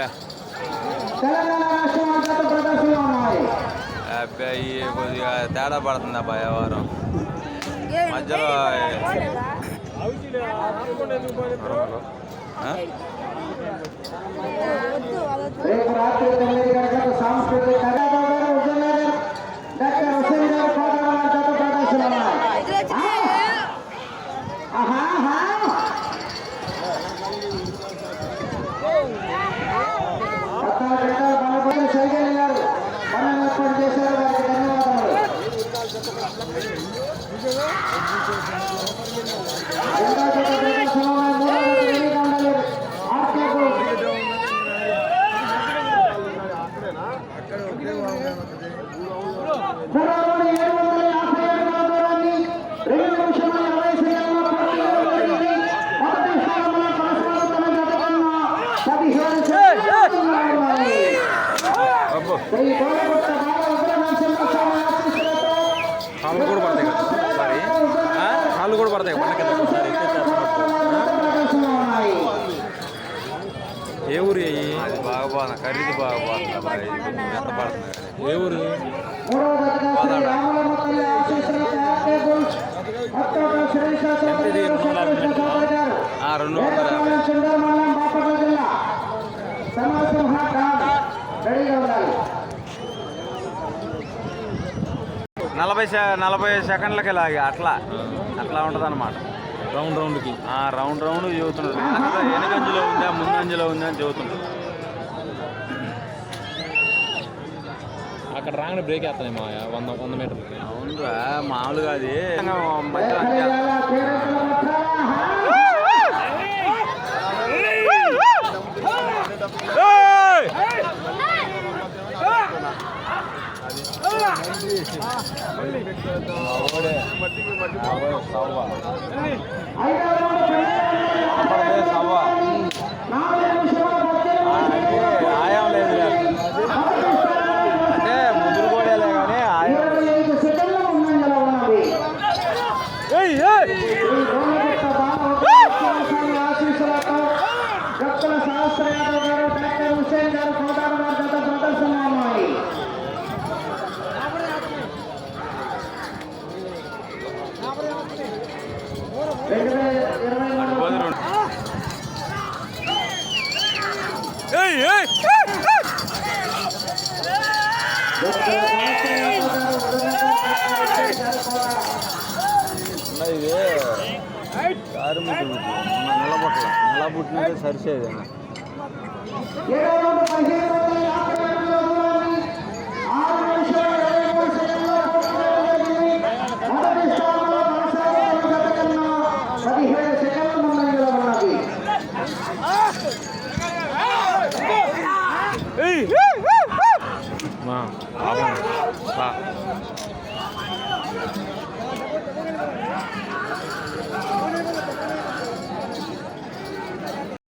అబ్బా అబ్బాయి కొద్దిగా తేడా పడుతుంది అబ్బా వ్యవహారం మధ్యలో రేపు రాత్రి 9 గంటలకు సాంస్కృతిక డాక్టర్ హుసేన్ గారు ప్రదర్శన సైకిల్ గారు మనం ఏర్పాటు చేశారు వారికి ధన్యవాదాలు. కాళ్ళు కూడా పడతాయి కదా ఒకసారి కాళ్ళు కూడా పడతాయి పండగ ఒకసారి ఏ ఊరు అది బాగా బాగుంది ఖరీదు బాగా బాగుంది ఎంత పడుతుంది ఏ ఊరు 40 సెకండ్లకి ఇలాగ అట్లా ఉంటుంది అన్నమాట. రౌండ్ రౌండ్ చెబుతున్నాడు. వెనకంజలో ఉందా ముందంజలో ఉందా అని చెబుతున్నాడు. అక్కడ రాగానే బ్రేక్ వేస్తాయి మా 100 మీటర్లు. అవునురా మామూలుగా అది ఆయం లేదు అంటే ముదురు కోడేలే కానీ ఆయం ఇది కార్మికులు నిలబుట్టినట్టే సరిచేదేనా మా